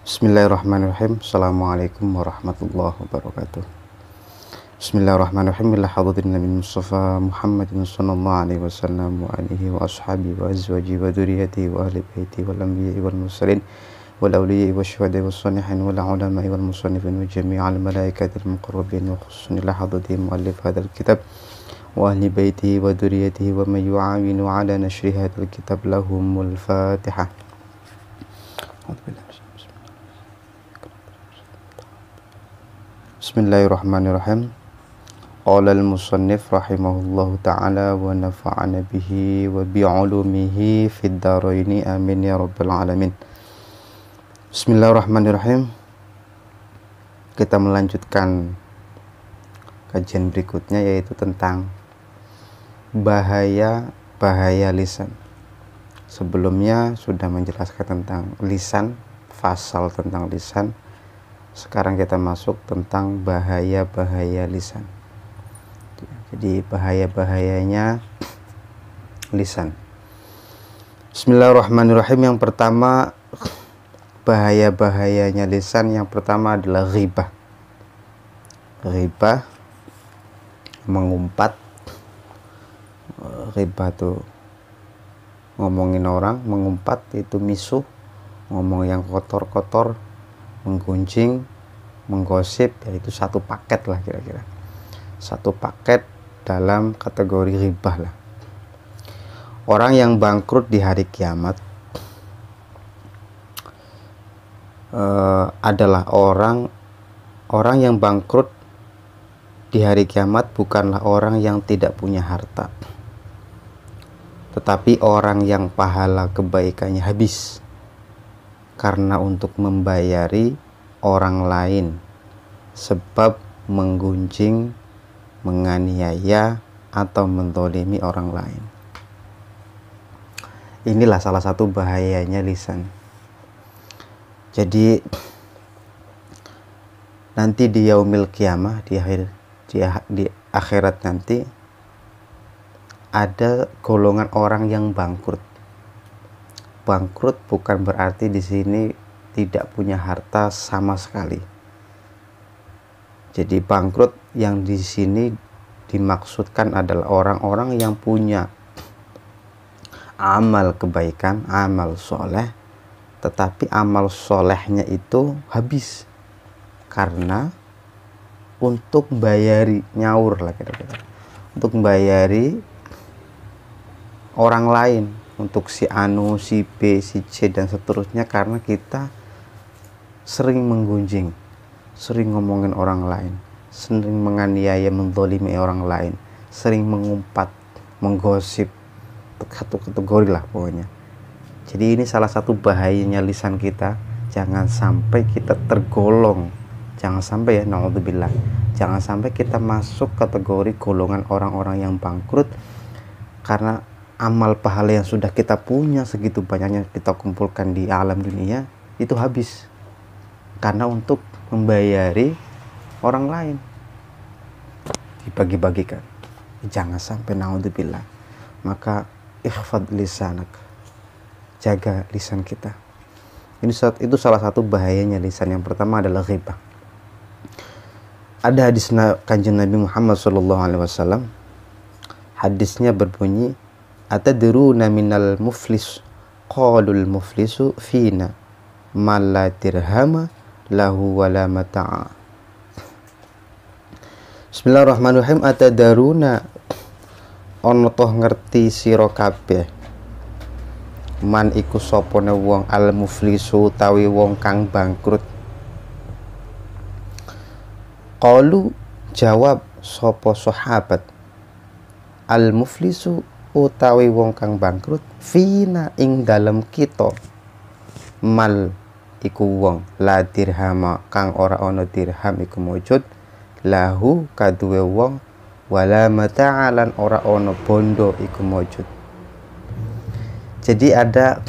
Bismillahirrahmanirrahim. Assalamualaikum warahmatullahi wabarakatuh. Bismillahirrahmanirrahim. Ila hadratin Nabi Mustafa Muhammadin sallallahu alaihi wasallam wa alihi wa ashabihi wa azwajihi wa dzurriyyatihi wa ahli baiti wal anbiya'i wal mursalin wal awliya'i wasyuhada'i was shalihin wal ulama'i wal musannifin wa jami'al malaikatil muqarrabin wa khususan ila hadrati muallif hadzal kitab wa ahli baitihi wa dzurriyyatihi wa man yu'awinu ala nashri hadzal kitab lahumul Fatihah. Bismillahirrahmanirrahim. Qala al-musannif rahimahullahu ta'ala wa nafa'ana bihi wa bi'ulumihi fid dharaini amin ya rabbal alamin. Bismillahirrahmanirrahim. Kita melanjutkan kajian berikutnya, yaitu tentang bahaya lisan. Sebelumnya sudah menjelaskan tentang lisan, fasal tentang lisan. Sekarang kita masuk tentang bahaya lisan. Jadi bahayanya lisan. Bismillahirrahmanirrahim. Yang pertama, bahayanya lisan yang pertama adalah ghibah. Ghibah, mengumpat. Ghibah itu ngomongin orang, mengumpat itu misuh, ngomong yang kotor-kotor, menggunjing, menggosip, yaitu satu paket lah, kira-kira satu paket dalam kategori ghibah lah. Orang yang bangkrut di hari kiamat adalah orang yang bangkrut di hari kiamat bukanlah orang yang tidak punya harta, tetapi orang yang pahala kebaikannya habis karena untuk membayari orang lain sebab menggunjing, menganiaya, atau menzalimi orang lain. Inilah salah satu bahayanya lisan. Jadi nanti di yaumil qiyamah, di akhirat nanti ada golongan orang yang bangkrut. Bangkrut bukan berarti di sini tidak punya harta sama sekali. Jadi bangkrut yang di sini dimaksudkan adalah orang-orang yang punya amal kebaikan, amal soleh, tetapi amal solehnya itu habis karena untuk bayari, nyaur lah kira-kira, untuk bayari orang lain, untuk si Anu, si B, si C, dan seterusnya, karena kita sering menggunjing, sering ngomongin orang lain, sering menganiaya, menzalimi orang lain, sering mengumpat, menggosip, satu kategori lah pokoknya. Jadi ini salah satu bahayanya lisan kita. Jangan sampai kita tergolong, jangan sampai ya, naudzubillah, jangan sampai kita masuk kategori golongan orang-orang yang bangkrut karena amal pahala yang sudah kita punya segitu banyaknya kita kumpulkan di alam dunia itu habis karena untuk membayari orang lain, dibagi-bagikan. Jangan sampai, naudzubillah. Maka ihfad lisanak, jaga lisan kita. Itu salah satu bahayanya lisan. Yang pertama adalah ghibah. Ada hadis Kanjeng Nabi Muhammad SAW. Hadisnya berbunyi, atadruna minal muflis? Qalul muflisu fina man la dirhama lahu wala mata'a. Bismillahirrahmanirrahim. Atadaruna, ono toh ngerti sira kabeh, man iku sopone wong al muflisu tawi wong kang bangkrut. Qalu, jawab sopo sahabat, al muflisu utawi wong kang bangkrut fina ing dalem kita, mal iku wong la dirhama kang ora ana dirham iku mujud, lahu kaduwe wong, wala mata'alan ora ana bondo iku mujud. Jadi ada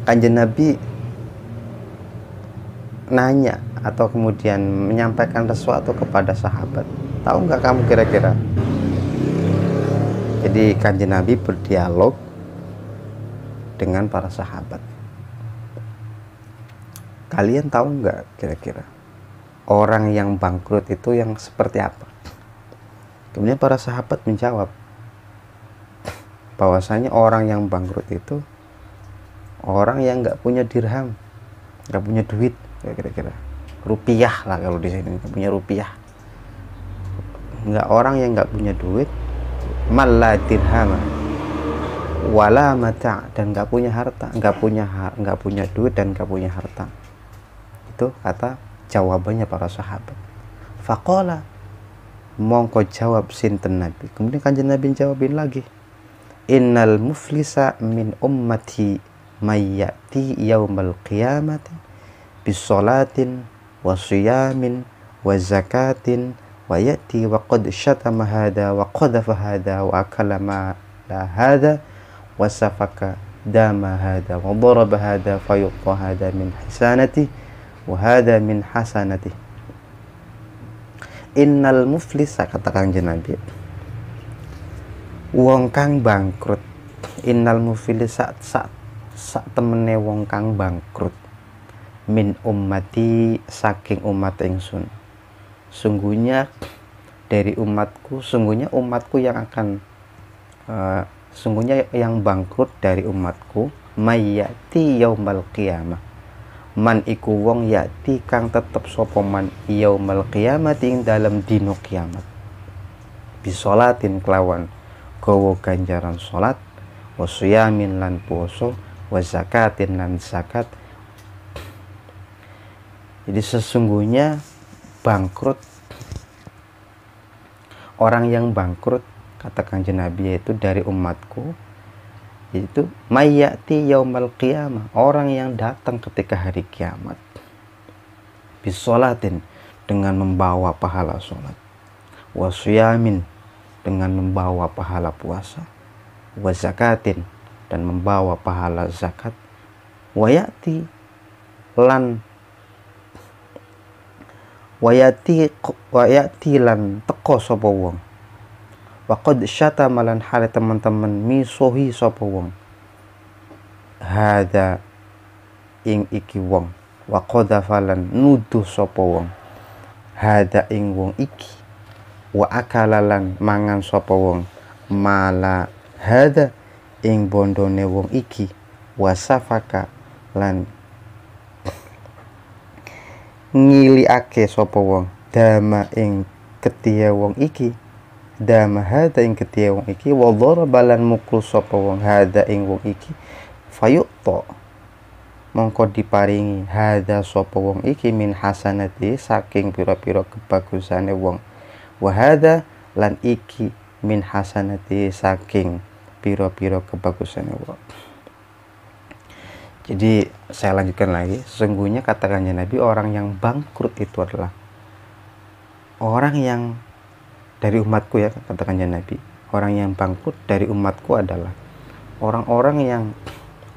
Kanjeng Nabi nanya atau kemudian menyampaikan sesuatu kepada sahabat. Tahu nggak kamu kira-kira? Jadi Kanjeng Nabi berdialog dengan para sahabat. Kalian tahu nggak kira-kira orang yang bangkrut itu yang seperti apa? Kemudian para sahabat menjawab bahwasanya orang yang bangkrut itu orang yang nggak punya dirham, nggak punya duit, kira-kira rupiah lah kalau di sini, nggak punya rupiah. Nggak, orang yang nggak punya duit, malla dirham wala mata, dan nggak punya harta, nggak punya duit dan nggak punya harta. Itu kata jawabannya para sahabat. Faqala, mongko jawab sinten Nabi. Kemudian kanjeng Nabi jawabin lagi, innal muflisa min ummati mayyati yaumal qiyamati bisolatin wa siyamin wa zakatin wa yati wa qad syatama hada wa qadhafa hada wa akala ma la hada wa safaka dama hada wa daraba hada fayuqqa hada min hasanati wa hada min hasanati. Innal muflisa, kata kanjeng Nabi, wong kang bangkrut. Innal muflisa sak temene wong kang bangkrut, min ummati, saking umat ingsun. Sungguhnya dari umatku, sungguhnya umatku yang akan sungguhnya yang bangkrut dari umatku, mayyati yaumal qiyamah, man iku wong yati kang tetep sapa man yaumal qiyamah ing dalam dino kiamat, bisolatin kelawan gawa ganjaran salat, wasiyamin lan puasa, wa zakatin lan zakat. Jadi sesungguhnya bangkrut, orang yang bangkrut kata kanjeng Nabi yaitu dari umatku, itu mayyati yaumal qiyamah, orang yang datang ketika hari kiamat, bisolatin, dengan membawa pahala sholat, wasiyamin, dengan membawa pahala puasa, wa zakatin, dan membawa pahala zakat, wayati lan lan teko sapa wong, wa qad syatama lan hale teman-teman misuhi sapa wong, hada ing iki wong, wa qadhafa lan nuduh sapa wong, hada ing wong iki, wa akala lan mangan sapa wong, mala hada ing bondone wong iki, wa safaka lan ngiliake sapa wong, dama ing ketiya wong iki, dama hada ing ketiya wong iki, wa dharaba lan mukul sapa wong, hada ing wong iki, fayuqta mongko diparingi, hada sapa wong iki, min hasanati, saking pira-pira kebagusane wong, wa hada lan iki, min hasanati, saking pira-pira kebagusane wong. Jadi saya lanjutkan lagi, sesungguhnya katakannya Nabi, orang yang bangkrut itu adalah orang yang dari umatku, ya katakannya Nabi, orang yang bangkrut dari umatku adalah orang-orang yang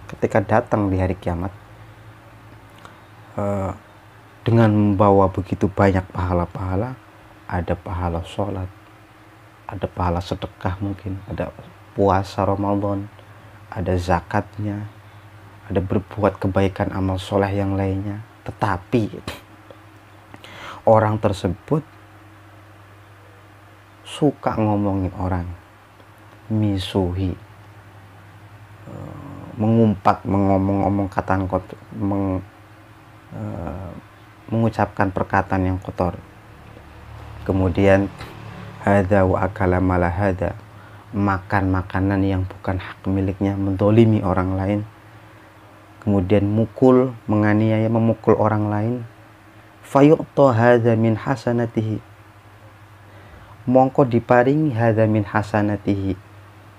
ketika datang di hari kiamat dengan membawa begitu banyak pahala-pahala. Ada pahala sholat, ada pahala sedekah, mungkin ada puasa Ramadan, ada zakatnya, ada berbuat kebaikan amal soleh yang lainnya. Tetapi orang tersebut suka ngomongin orang, misuhi, mengumpat, mengomong-omong kataan kotor, mengucapkan perkataan yang kotor. Kemudian hada wa akala mala hada, makan makanan yang bukan hak miliknya, mendolimi orang lain. Kemudian mukul, menganiaya, memukul orang lain. Fayuqta hadza min hasanatihi, mongko diparingi hadza min hasanatihi,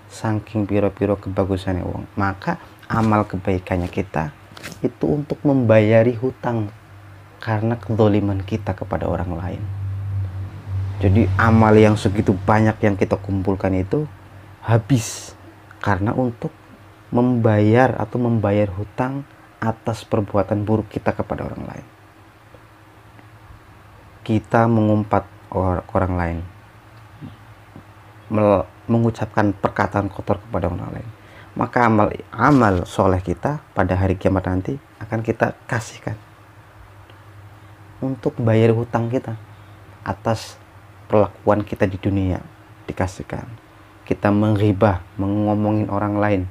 saking piro-piro kebagusannya wong. Maka amal kebaikannya kita itu untuk membayari hutang karena kezaliman kita kepada orang lain. Jadi amal yang segitu banyak yang kita kumpulkan itu habis karena untuk membayar atau membayar hutang atas perbuatan buruk kita kepada orang lain. Kita mengumpat orang lain, mengucapkan perkataan kotor kepada orang lain, maka amal soleh kita pada hari kiamat nanti akan kita kasihkan untuk bayar hutang kita atas perlakuan kita di dunia, dikasihkan. Kita menghibah, mengomongin orang lain,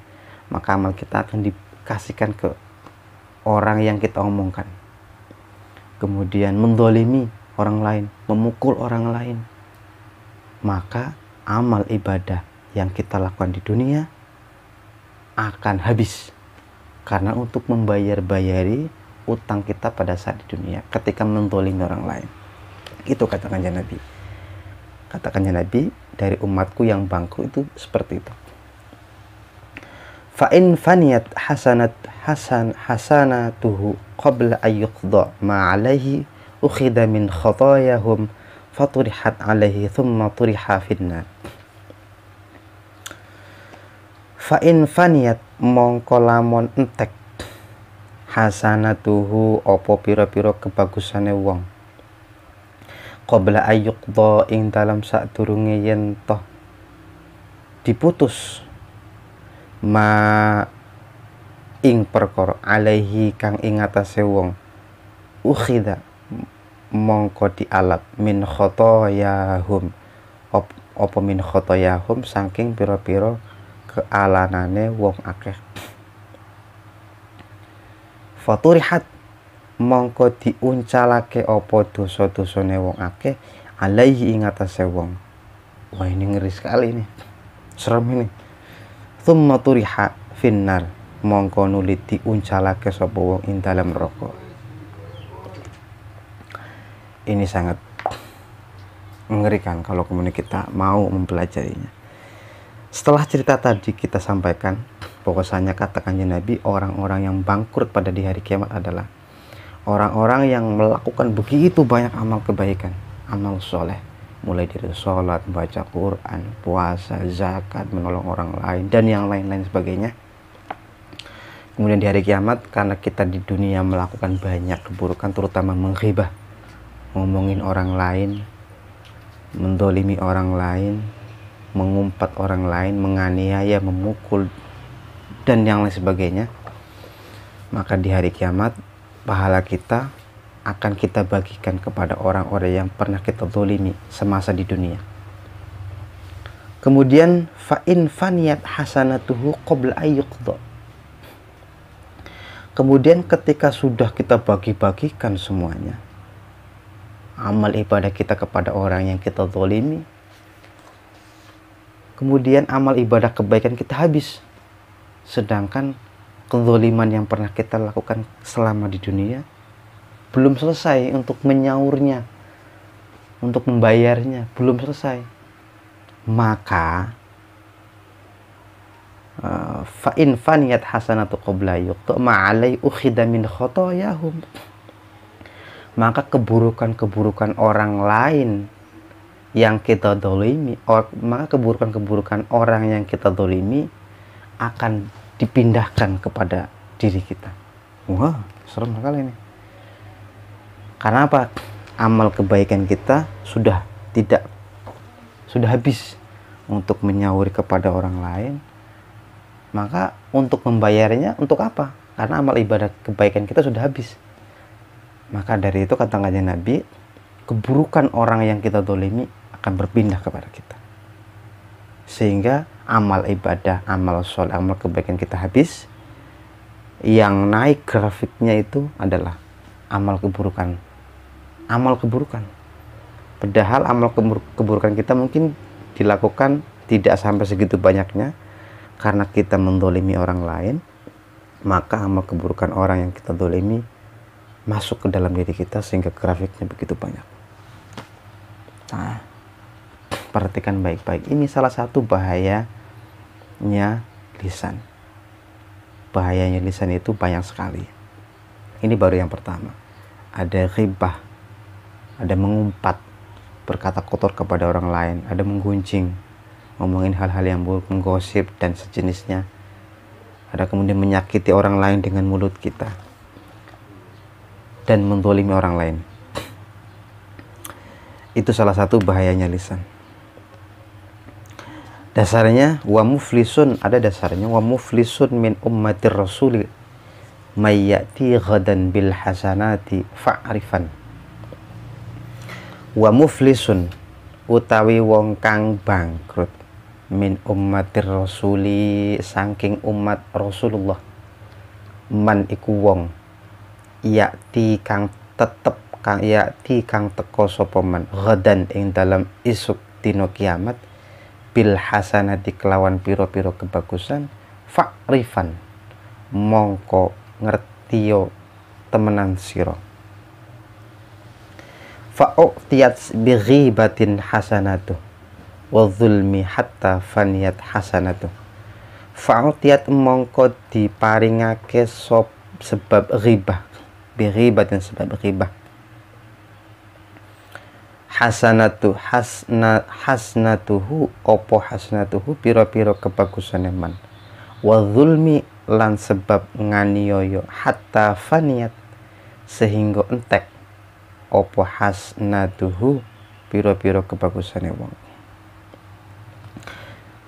maka amal kita akan dikasihkan ke orang yang kita omongkan. Kemudian mendolimi orang lain, memukul orang lain, maka amal ibadah yang kita lakukan di dunia akan habis, karena untuk membayari utang kita pada saat di dunia ketika mendolimi orang lain. Itu katakannya Nabi, dari umatku yang bangkrut itu seperti itu. Fa in faniyat hasanatuhu qabla ayyuqda ma alaihi ukhida min khatayahum faturihat alaihi thumma turiha finnar. Fa in faniyat mongko lamun entek hasanatuhu opo piro-piro kebagusane wong qabla ayyuqda ing dalam sadurunge yen toh diputus ma ing perkara alaihi kang ing atase wong ukhida mongko dialap min khotoyahum apa min khotoyahum saking pira-pira kealanane wong akeh. Faturihat mongko diuncalake apa dosa-dosane wong akeh alaihi ing atase wong. Wah, ini ngeri sekali ini, serem ini. Thumma turiha finnar mongko nuli diuncalake sapa wong ing dalam neraka. Ini sangat mengerikan kalau kemudian kita mau mempelajarinya. Setelah cerita tadi kita sampaikan, bahwasanya katakannya Nabi, orang-orang yang bangkrut pada di hari kiamat adalah orang-orang yang melakukan begitu banyak amal kebaikan, amal soleh, mulai dari sholat, baca Quran, puasa, zakat, menolong orang lain, dan yang lain-lain sebagainya. Kemudian di hari kiamat, karena kita di dunia melakukan banyak keburukan, terutama menghibah, ngomongin orang lain, mendolimi orang lain, mengumpat orang lain, menganiaya, memukul, dan yang lain sebagainya, maka di hari kiamat pahala kita akan kita bagikan kepada orang-orang yang pernah kita zalimi semasa di dunia. Kemudian fa in faniyat hasanatuhu qabla ayyuqda. Kemudian ketika sudah kita bagi-bagikan semuanya amal ibadah kita kepada orang yang kita zalimi, kemudian amal ibadah kebaikan kita habis, sedangkan kezaliman yang pernah kita lakukan selama di dunia belum selesai untuk menyaurnya, untuk membayarnya, belum selesai. Maka fa in faniyat hasanatu qabla yuqta ma'alai ukhida min khotoyahum, maka keburukan-keburukan orang lain yang kita dolimi, maka keburukan-keburukan orang yang kita dolimi akan dipindahkan kepada diri kita. Wah, serem sekali ini. Karena apa? Amal kebaikan kita sudah habis untuk menyauri kepada orang lain. Maka untuk membayarnya untuk apa? Karena amal ibadah kebaikan kita sudah habis. Maka dari itu katakannya Nabi, keburukan orang yang kita dolimi akan berpindah kepada kita, sehingga amal ibadah, amal soleh, amal kebaikan kita habis. Yang naik grafiknya itu adalah amal keburukan. Padahal amal keburukan kita mungkin dilakukan tidak sampai segitu banyaknya karena kita mendolimi orang lain. Maka amal keburukan orang yang kita dolimi masuk ke dalam diri kita sehingga grafiknya begitu banyak. Nah, perhatikan baik-baik. Ini salah satu bahayanya lisan. Bahayanya lisan itu banyak sekali. Ini baru yang pertama. Ada ghibah, ada mengumpat, berkata kotor kepada orang lain, ada menggunjing, ngomongin hal-hal yang buruk, menggosip dan sejenisnya. Ada kemudian menyakiti orang lain dengan mulut kita dan menzalimi orang lain. Itu salah satu bahayanya lisan. Dasarnya wa muflisun, ada dasarnya wa muflisun min ummatir rasul may ya'ti ghadan bil hasanati fa'rifan. Wa muflisun utawi wong kang bangkrut min ummatir rasuli saking umat Rasulullah. Man iku wong yakti kang teko sapa man ghadan ing dalam isuk dina kiamat bil hasanati kelawan piro-piro kebagusan fa'rifan mongko ngertiyo temenan sira. Fa'u'tiyat bi ghibatin hasanatu wa zulmi hatta faniyat hasanatu. Fa'u'tiyat mongko diparingake sebab ghibah, bi ghibatin sebab ghibah. Hasnatuhu opo hasnatuhu piro-piro kebagusan man. Wa zulmi lan sebab nganiyoyo hatta faniyat sehingga entek opo hasnatuhu piro-piro kebagusane wong.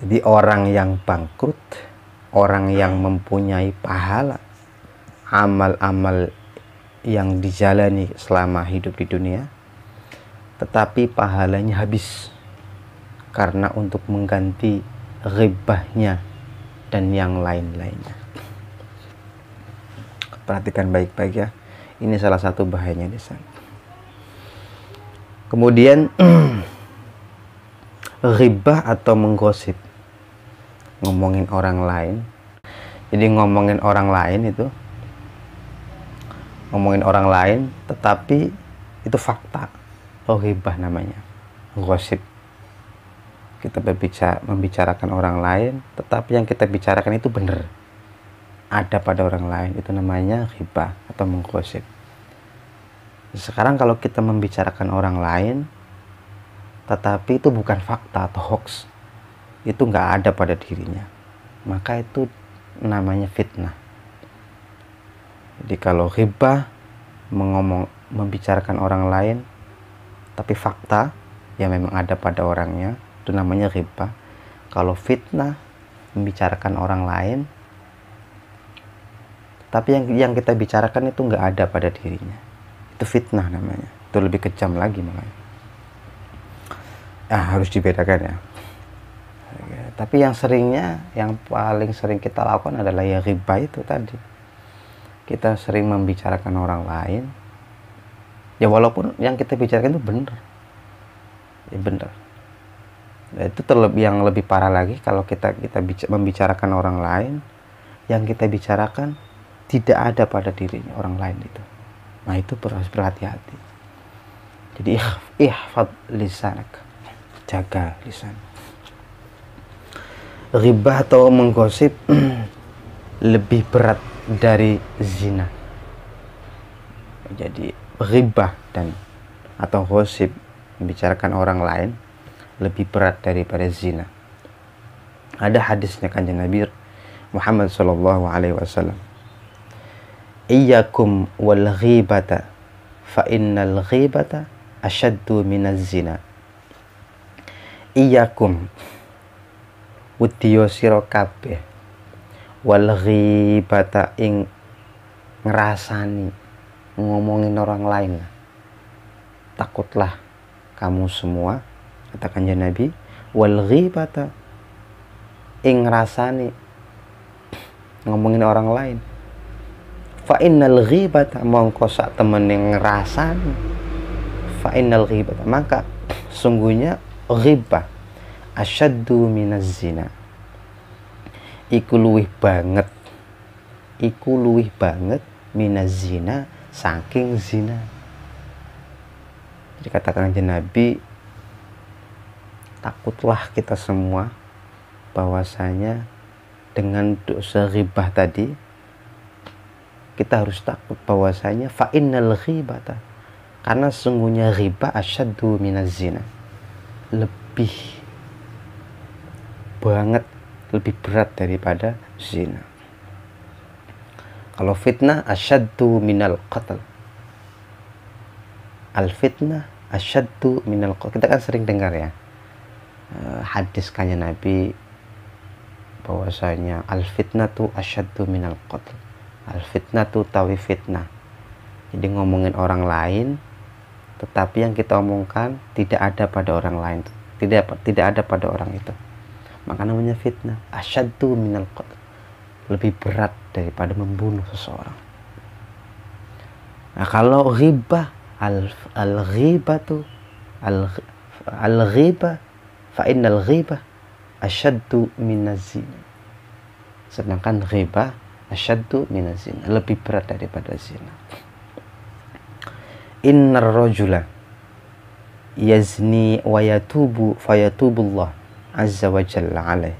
Jadi orang yang bangkrut, orang yang mempunyai pahala amal-amal yang dijalani selama hidup di dunia, tetapi pahalanya habis karena untuk mengganti ghibahnya dan yang lain-lainnya. Perhatikan baik-baik ya, ini salah satu bahayanya di sana. Kemudian ghibah atau menggosip, ngomongin orang lain. Jadi ngomongin orang lain itu, ngomongin orang lain tetapi itu fakta. Oh, ghibah namanya, gosip. Kita membicarakan orang lain tetapi yang kita bicarakan itu benar, ada pada orang lain, itu namanya ghibah atau menggosip. Sekarang kalau kita membicarakan orang lain tetapi itu bukan fakta atau hoax, itu nggak ada pada dirinya, maka itu namanya fitnah. Jadi kalau ghibah membicarakan orang lain tapi fakta yang memang ada pada orangnya, itu namanya ghibah. Kalau fitnah membicarakan orang lain tapi yang kita bicarakan itu nggak ada pada dirinya, itu fitnah namanya. Itu lebih kejam lagi makanya. Harus dibedakan ya. Tapi yang paling sering kita lakukan adalah ya ghibah itu tadi. Kita sering membicarakan orang lain, ya walaupun yang kita bicarakan itu benar, ya benar. Nah, itu yang lebih parah lagi kalau kita membicarakan orang lain, yang kita bicarakan tidak ada pada dirinya orang lain itu. Nah, itu harus berhati-hati. Jadi ihfad lisanak, jaga lisan. Ghibah atau menggosip lebih berat dari zina. Jadi ghibah atau gosip, membicarakan orang lain, lebih berat daripada zina. Ada hadisnya kanjeng Nabi Muhammad sallallahu alaihi wasallam, iyyakum wal ghibata fa innal ghibata asyaddu minaz zina. Iyyakum wedya sira kabeh wal ghibata ing ngrasani ngomongin orang lain. Takutlah kamu semua, kata kanjeng Nabi, wal ghibata ing ngrasani ngomongin orang lain. Fa innal ghibata mongko sak temene ngrasani, fa innal ghibata maka sungguhnya ghibah asyaddu minaz zina, iku luwih banget minaz zina saking zina. Jadi katakan Nabi, takutlah kita semua bahwasanya dengan dosa ghibah tadi, kita harus takut bahwasanya fa innal ghibata, karena sesungguhnya ghibah asyaddu minaz zina, lebih berat daripada zina. Kalau fitnah asyaddu minal qatl, al fitnah asyaddu minal qatl. Kita kan sering dengar ya hadis kanjeng Nabi bahwasanya al fitnatu asyaddu minal qatl. Al fitnatu tawi fitnah, jadi ngomongin orang lain tetapi yang kita omongkan tidak ada pada orang lain, tidak ada pada orang itu, maka namanya fitnah. Asyaddu minal qatl, lebih berat daripada membunuh seseorang. Nah, kalau ghibah, al-ghibatu al-ghibah fa innal ghibah asyaddu minaz zina. Sedangkan ghibah asyaddu minaz zina, lebih berat daripada zina. Innar rajula yazni wa yatubu fayatubullah azza wa jalla alaih.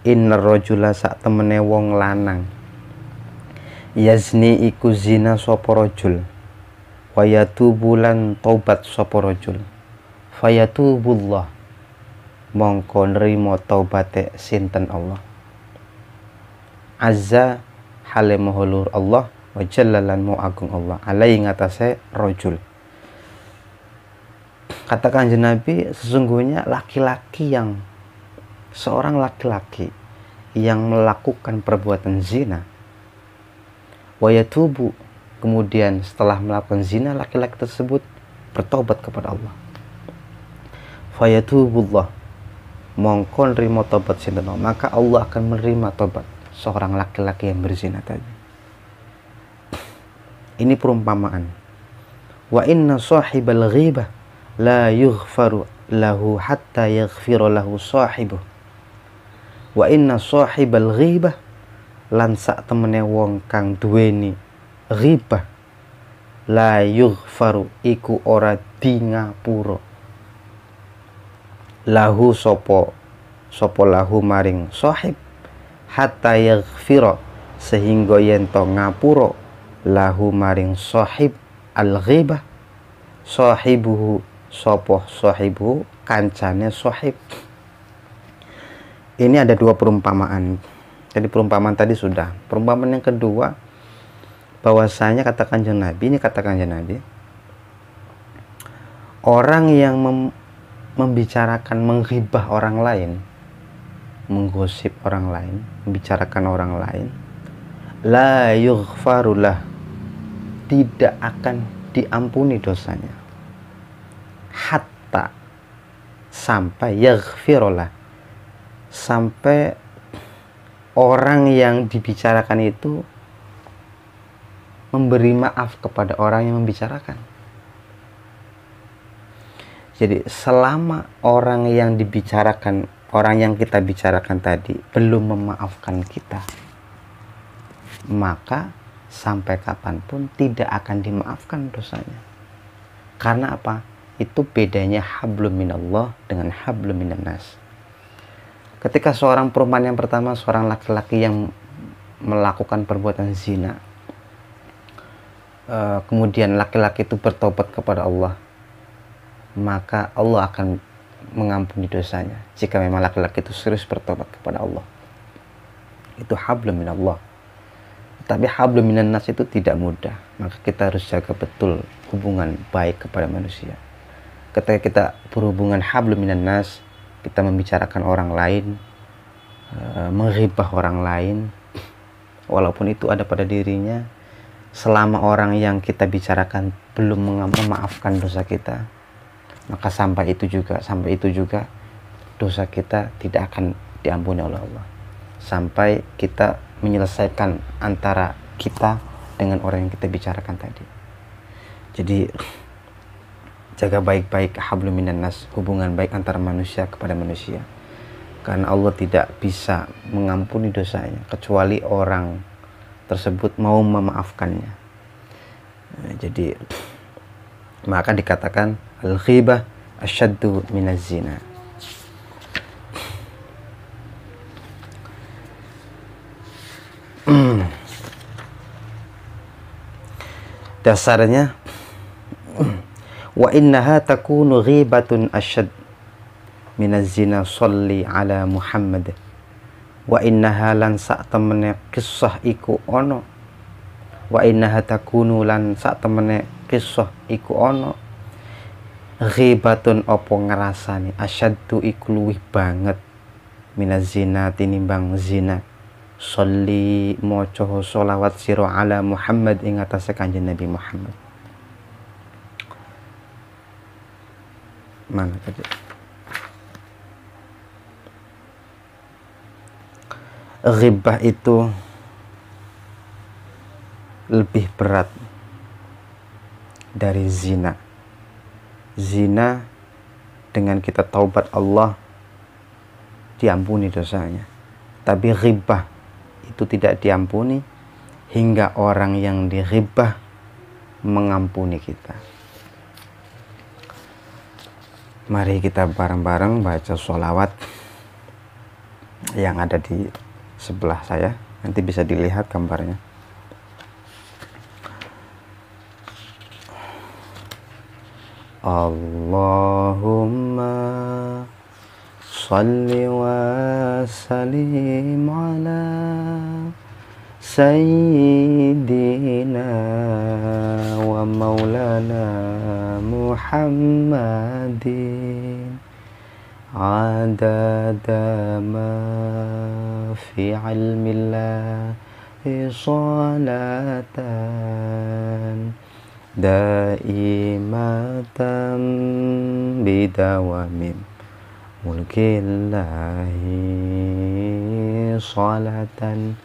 Innar rajula sak temene wong lanang yazni iku zina sapa rajul wa yatubu lan taubat sapa rajul fayatubullah mongko nrimo taubate sinten Allah azza hale maha Allah wa jalla lan mu agung Allah alai ngatasé rajul. Katakan Nabi, sesungguhnya seorang laki-laki yang melakukan perbuatan zina wa yatubu, kemudian setelah melakukan zina laki-laki tersebut bertobat kepada Allah, fayatubullah mongko nrimo tobat sinten, maka Allah akan menerima tobat seorang laki-laki yang berzina tadi. Ini perumpamaan. Wa inna sahibal ghibah la yughfaru lahu hatta yaghfira lahu sahibuh. Wa inna sahibal ghibah lan sak temene wong kang duweni ghibah la yughfaru iku ora di ngapura lahu sopo lahu maring sahib hatta yaghfira sehingga yen to ngapura lahu maring sahib al ghibah sahibuhu sopo sahibu kancane sahib. Ini ada dua perumpamaan. Jadi perumpamaan tadi sudah. Perumpamaan yang kedua, bahwasanya katakan Nabi, orang yang membicarakan, menghibah orang lain, menggosip orang lain, membicarakan orang lain, la yughfarullah, tidak akan diampuni dosanya, hatta, sampai yaghfirullah, sampai orang yang dibicarakan itu memberi maaf kepada orang yang membicarakan. Jadi selama orang yang dibicarakan, orang yang kita bicarakan tadi belum memaafkan kita, maka sampai kapanpun tidak akan dimaafkan dosanya. Karena apa? Itu bedanya hablum minallah dengan hablum minannas. Ketika seorang perempuan yang pertama, seorang laki-laki yang melakukan perbuatan zina, kemudian laki-laki itu bertobat kepada Allah, maka Allah akan mengampuni dosanya jika memang laki-laki itu serius bertobat kepada Allah. Itu hablum minallah. Tapi hablum minannas itu tidak mudah, maka kita harus jaga betul hubungan baik kepada manusia. Ketika kita berhubungan hablum minannas, kita membicarakan orang lain, menghibah orang lain, walaupun itu ada pada dirinya, selama orang yang kita bicarakan belum memaafkan dosa kita, maka sampai itu juga dosa kita tidak akan diampuni oleh Allah, sampai kita menyelesaikan antara kita dengan orang yang kita bicarakan tadi. Jadi jaga baik-baik hablum minannas, hubungan baik antara manusia kepada manusia, karena Allah tidak bisa mengampuni dosanya kecuali orang tersebut mau memaafkannya. Jadi maka dikatakan al-ghibah asyaddu minaz zina. Dasarnya wa innaha takunu ghibatun asyad minaz zina sholli ala Muhammad. Wa innaha lan sak temene kisah iku ono, wa innaha takunu lan sak temene kisah iku ono ghibatun opo ngerasani asyaddu iku luwih banget minaz zina tinimbang zina. Sholli maca sholawat sira ala Muhammad ing atase Kanjeng Nabi Muhammad. mana tadi? Ghibah itu lebih berat dari zina. Zina dengan kita taubat Allah diampuni dosanya, tapi ghibah itu tidak diampuni hingga orang yang dighibah mengampuni kita. Mari kita bareng-bareng baca sholawat yang ada di sebelah saya, nanti bisa dilihat gambarnya. Allahumma salli wa sallim ala sayyidina wa maulana Muhammadin adada ma fi ilmillahi salatan daimatan bidawamim mulkillahi salatan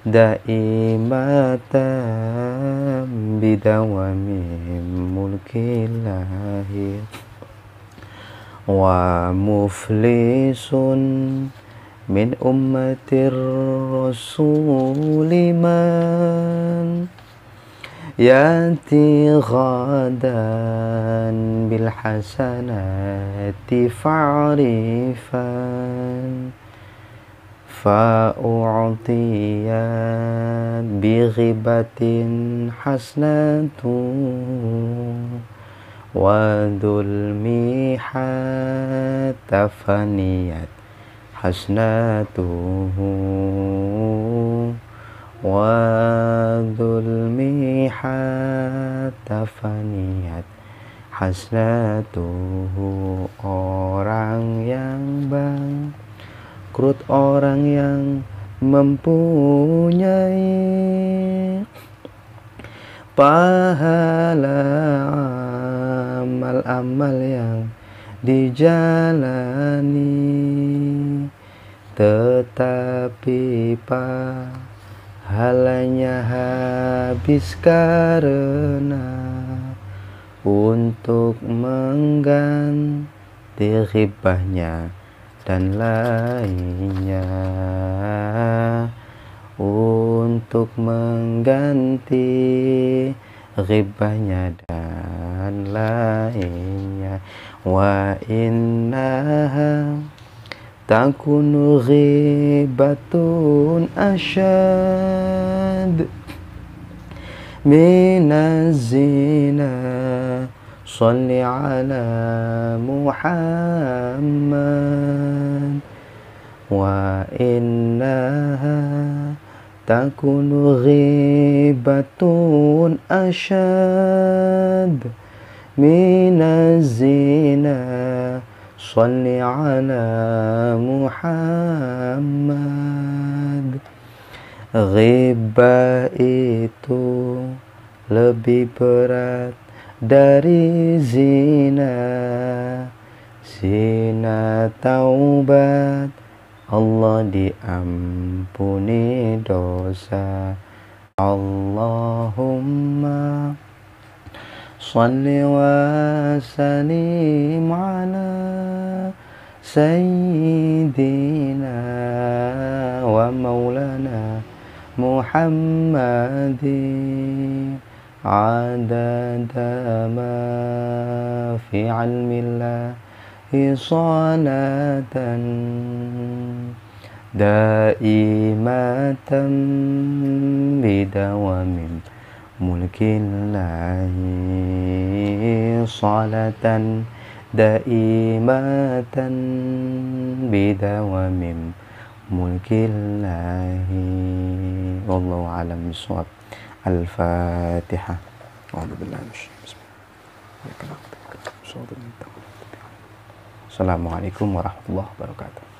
daimatan bidawamim mulkillahi wa muflisun min ummatir rasuliman yati ghadan bil hasanati fa'rifan fa'u'tiyat bi ghibatin hasnatu wa dhulmihat tafaniyat hasnatuhu wa dhulmihat tafaniyat hasnatuhu. Orang yang bangkrut, orang yang mempunyai pahala amal-amal yang dijalani, tetapi pahalanya habis karena untuk mengganti ghibahnya dan lainnya, untuk mengganti ghibahnya dan lainnya. Wa innaha takunu ghibatun asyad minaz zina salli ala Muhammad. Wa innaha takunu ghibatun asyad minaz zina salli ala Muhammad. Ghibah itu lebih berat dari zina. Zina taubat, Allah diampuni dosa. Allahumma salli wa sallim ala sayyidina wa maulana Muhammadin adada ma fi ilmillahi salatan daimatan bidawamin mulkillahi salatan daimatan bidawamim mulkillahi. Wallahu a'lam bishawab. Al-Fatihah. Assalamualaikum warahmatullahi wabarakatuh.